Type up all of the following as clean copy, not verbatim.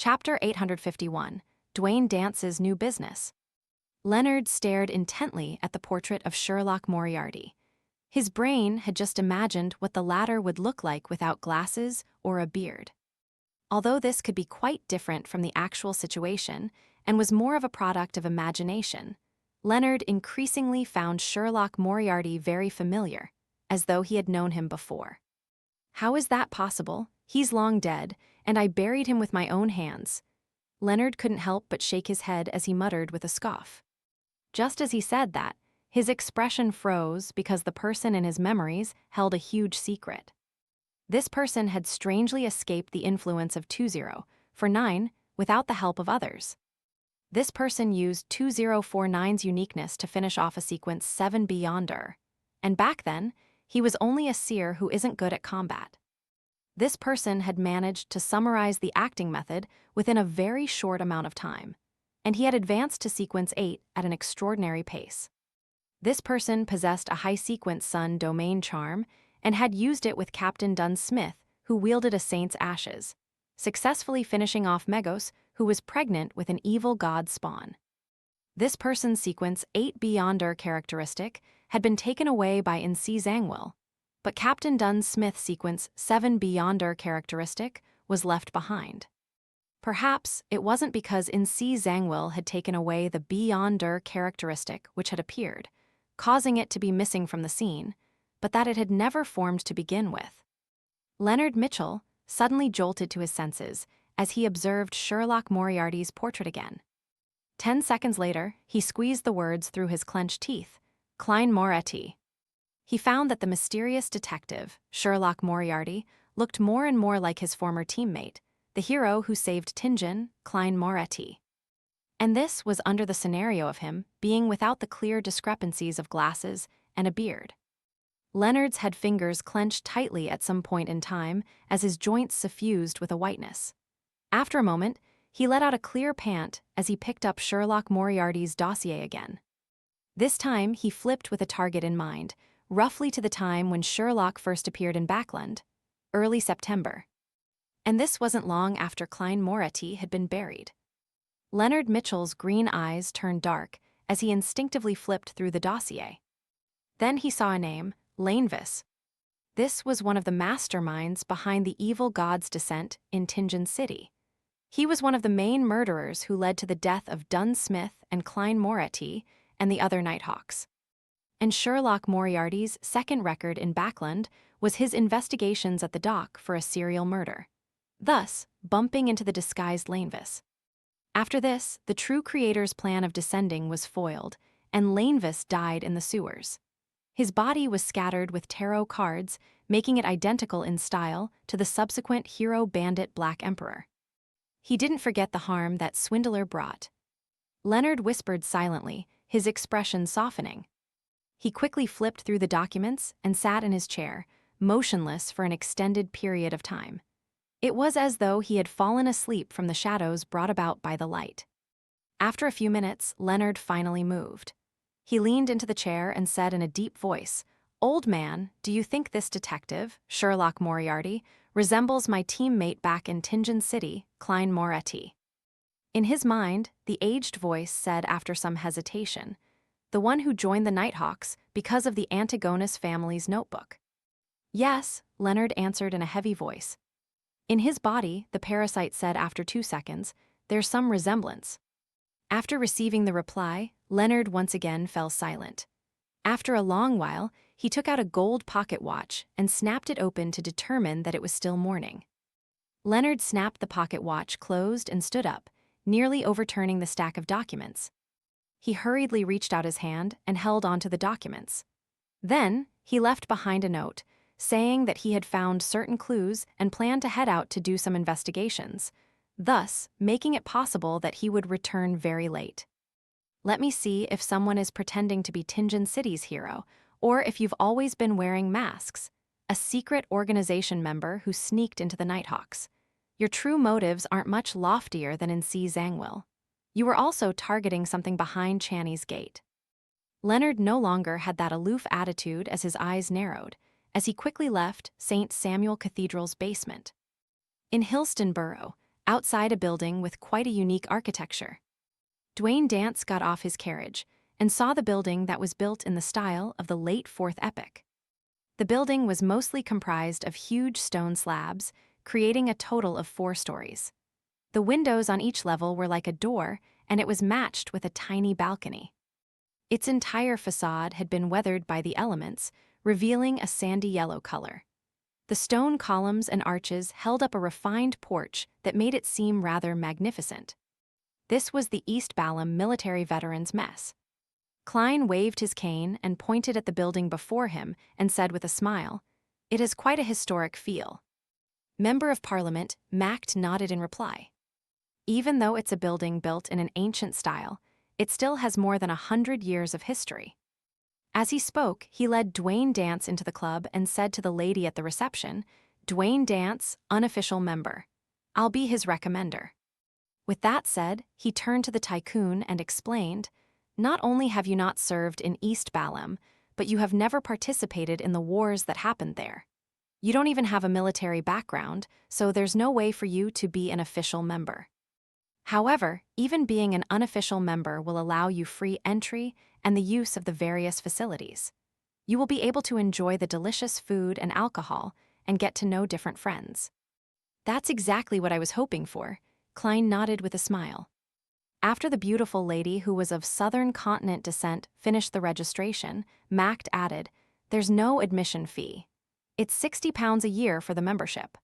Chapter 851, Dwayne Dance's New Business. Leonard stared intently at the portrait of Sherlock Moriarty. His brain had just imagined what the latter would look like without glasses or a beard. Although this could be quite different from the actual situation and was more of a product of imagination, Leonard increasingly found Sherlock Moriarty very familiar, as though he had known him before. "How is that possible? He's long dead, and I buried him with my own hands." Leonard couldn't help but shake his head as he muttered with a scoff. Just as he said that, his expression froze because the person in his memories held a huge secret. This person had strangely escaped the influence of 2049 without the help of others. This person used 2049's uniqueness to finish off a sequence 7 Beyonder. And back then, he was only a seer who isn't good at combat. This person had managed to summarize the acting method within a very short amount of time, and he had advanced to sequence 8 at an extraordinary pace. This person possessed a high-sequence sun domain charm and had used it with Captain Dunn Smith, who wielded a saint's ashes, successfully finishing off Megos, who was pregnant with an evil god spawn. This person's sequence 8 Beyonder characteristic had been taken away by N.C. Zangwill, but Captain Dunn Smith's sequence 7 Beyonder characteristic was left behind. Perhaps it wasn't because N.C. Zangwill had taken away the Beyonder characteristic which had appeared, causing it to be missing from the scene, but that it had never formed to begin with. Leonard Mitchell suddenly jolted to his senses as he observed Sherlock Moriarty's portrait again. 10 seconds later, he squeezed the words through his clenched teeth, "Klein Moretti." He found that the mysterious detective, Sherlock Moriarty, looked more and more like his former teammate, the hero who saved Tingen, Klein Moretti. And this was under the scenario of him being without the clear discrepancies of glasses and a beard. Leonard's had fingers clenched tightly at some point in time as his joints suffused with a whiteness. After a moment, he let out a clear pant as he picked up Sherlock Moriarty's dossier again. This time, he flipped with a target in mind, roughly to the time when Sherlock first appeared in Backland, early September. And this wasn't long after Klein Moretti had been buried. Leonard Mitchell's green eyes turned dark as he instinctively flipped through the dossier. Then he saw a name, Lanevis. This was one of the masterminds behind the evil god's descent in Tingen City. He was one of the main murderers who led to the death of Dunn Smith and Klein Moretti and the other Nighthawks. And Sherlock Moriarty's second record in Backland was his investigations at the dock for a serial murder, thus bumping into the disguised Lanevis. After this, the true creator's plan of descending was foiled, and Lanevis died in the sewers. His body was scattered with tarot cards, making it identical in style to the subsequent hero bandit Black Emperor. He didn't forget the harm that swindler brought. Leonard whispered silently, his expression softening. He quickly flipped through the documents and sat in his chair, motionless for an extended period of time. It was as though he had fallen asleep from the shadows brought about by the light. After a few minutes, Leonard finally moved. He leaned into the chair and said in a deep voice, "Old man, do you think this detective, Sherlock Moriarty, resembles my teammate back in Tingen City, Klein Moretti?" In his mind, the aged voice said after some hesitation, "The one who joined the Nighthawks because of the Antigonus family's notebook." "Yes," Leonard answered in a heavy voice. In his body, the parasite said after 2 seconds, "There's some resemblance." After receiving the reply, Leonard once again fell silent. After a long while, he took out a gold pocket watch and snapped it open to determine that it was still morning. Leonard snapped the pocket watch closed and stood up, nearly overturning the stack of documents. He hurriedly reached out his hand and held onto the documents. Then, he left behind a note, saying that he had found certain clues and planned to head out to do some investigations, thus making it possible that he would return very late. Let me see if someone is pretending to be Tingen City's hero, or if you've always been wearing masks, a secret organization member who sneaked into the Nighthawks. Your true motives aren't much loftier than in C. Zangwill. You were also targeting something behind Channy's gate. Leonard no longer had that aloof attitude as his eyes narrowed, as he quickly left St. Samuel Cathedral's basement. In Hillston Borough, outside a building with quite a unique architecture. Dwayne Dance got off his carriage and saw the building that was built in the style of the late Fourth Epoch. The building was mostly comprised of huge stone slabs, creating a total of 4 stories. The windows on each level were like a door, and it was matched with a tiny balcony. Its entire facade had been weathered by the elements, revealing a sandy yellow color. The stone columns and arches held up a refined porch that made it seem rather magnificent. This was the East Balham Military Veterans Mess. Klein waved his cane and pointed at the building before him and said with a smile, "It has quite a historic feel." Member of Parliament Macht nodded in reply. Even though it's a building built in an ancient style, it still has more than 100 years of history. As he spoke, he led Dwayne Dance into the club and said to the lady at the reception, "Dwayne Dance, unofficial member. I'll be his recommender." With that said, he turned to the tycoon and explained, "Not only have you not served in East Balham, but you have never participated in the wars that happened there. You don't even have a military background, so there's no way for you to be an official member. However, even being an unofficial member will allow you free entry and the use of the various facilities. You will be able to enjoy the delicious food and alcohol and get to know different friends." "That's exactly what I was hoping for," Klein nodded with a smile. After the beautiful lady who was of Southern Continent descent finished the registration, Macht added, "There's no admission fee. It's £60 a year for the membership."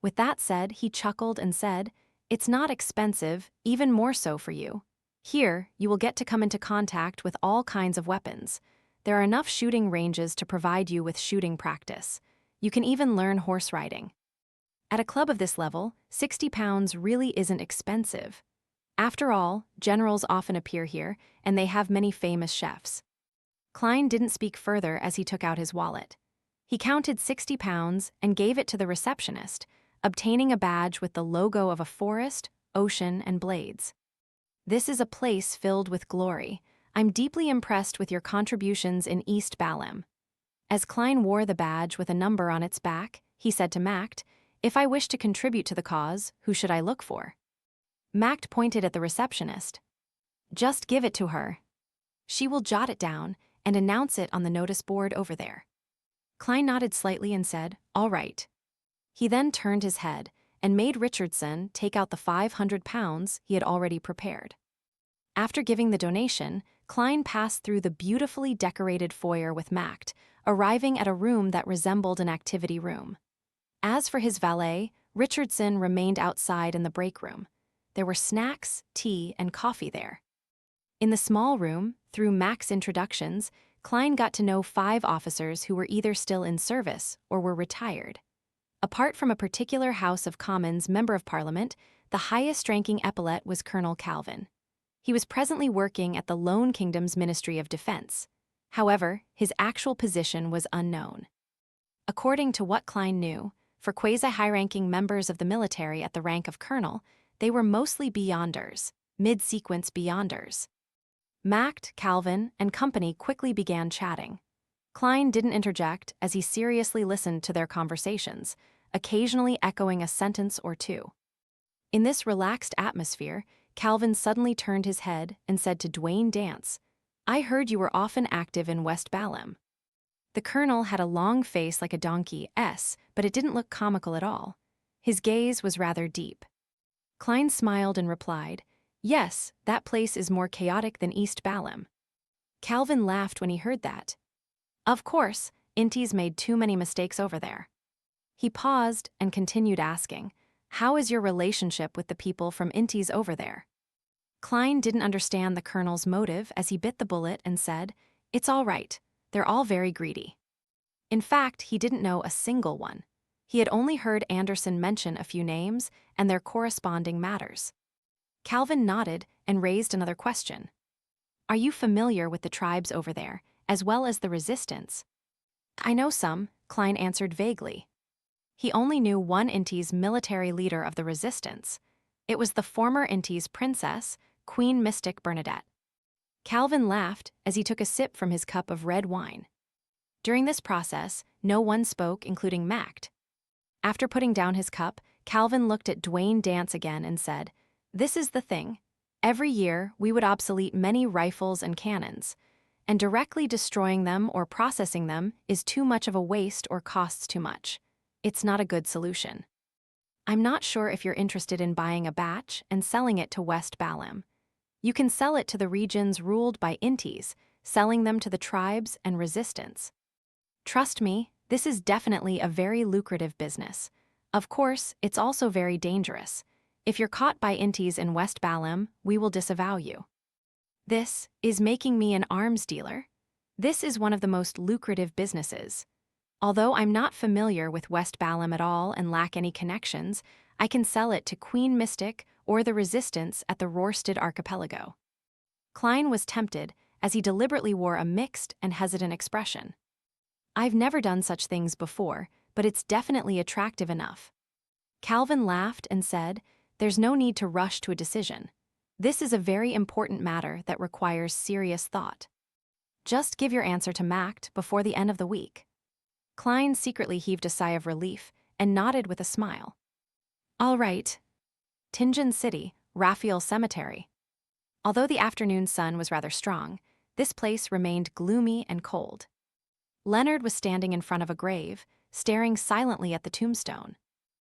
With that said, he chuckled and said, "It's not expensive, even more so for you. Here, you will get to come into contact with all kinds of weapons. There are enough shooting ranges to provide you with shooting practice. You can even learn horse riding. At a club of this level, £60 really isn't expensive. After all, generals often appear here, and they have many famous chefs." Klein didn't speak further as he took out his wallet. He counted £60 and gave it to the receptionist, obtaining a badge with the logo of a forest, ocean, and blades. "This is a place filled with glory. I'm deeply impressed with your contributions in East Balham." As Klein wore the badge with a number on its back, he said to Macht, "If I wish to contribute to the cause, who should I look for?" Macht pointed at the receptionist. "Just give it to her. She will jot it down and announce it on the notice board over there." Klein nodded slightly and said, "All right." He then turned his head and made Richardson take out the £500 he had already prepared. After giving the donation, Klein passed through the beautifully decorated foyer with Macht, arriving at a room that resembled an activity room. As for his valet, Richardson remained outside in the break room. There were snacks, tea, and coffee there. In the small room, through Macht's introductions, Klein got to know 5 officers who were either still in service or were retired. Apart from a particular House of Commons Member of Parliament, the highest-ranking epaulet was Colonel Calvin. He was presently working at the Lone Kingdom's Ministry of Defense. However, his actual position was unknown. According to what Klein knew, for quasi-high-ranking members of the military at the rank of colonel, they were mostly beyonders, mid-sequence beyonders. Macht, Calvin, and company quickly began chatting. Klein didn't interject as he seriously listened to their conversations, occasionally echoing a sentence or two. In this relaxed atmosphere, Calvin suddenly turned his head and said to Dwayne Dance, "I heard you were often active in West Balham." The colonel had a long face like a donkey's, but it didn't look comical at all. His gaze was rather deep. Klein smiled and replied, "Yes, that place is more chaotic than East Balham." Calvin laughed when he heard that. "Of course, Inti's made too many mistakes over there." He paused and continued asking, "How is your relationship with the people from Inti's over there?" Klein didn't understand the colonel's motive as he bit the bullet and said, "It's all right. They're all very greedy." In fact, he didn't know a single one. He had only heard Anderson mention a few names and their corresponding matters. Calvin nodded and raised another question. "Are you familiar with the tribes over there, as well as the resistance?" "I know some," Klein answered vaguely. He only knew one Inti's military leader of the resistance. It was the former Inti's princess, Queen Mystic Bernadette. Calvin laughed as he took a sip from his cup of red wine. During this process, no one spoke, including Macht. After putting down his cup, Calvin looked at Dwayne Dance again and said, "This is the thing. Every year, we would obsolete many rifles and cannons, and directly destroying them or processing them is too much of a waste or costs too much. It's not a good solution. I'm not sure if you're interested in buying a batch and selling it to West Balam. You can sell it to the regions ruled by Intis, selling them to the tribes and resistance. Trust me, this is definitely a very lucrative business. Of course, it's also very dangerous. If you're caught by Intis in West Balam, we will disavow you. This is making me an arms dealer. This is one of the most lucrative businesses. Although I'm not familiar with West Balam at all and lack any connections, I can sell it to Queen Mystic or the Resistance at the Rorsted Archipelago." Klein was tempted as he deliberately wore a mixed and hesitant expression. "I've never done such things before, but it's definitely attractive enough." Calvin laughed and said, "There's no need to rush to a decision. This is a very important matter that requires serious thought. Just give your answer to Macht before the end of the week." Klein secretly heaved a sigh of relief and nodded with a smile. "All right." Tingen City, Raphael Cemetery. Although the afternoon sun was rather strong, this place remained gloomy and cold. Leonard was standing in front of a grave, staring silently at the tombstone.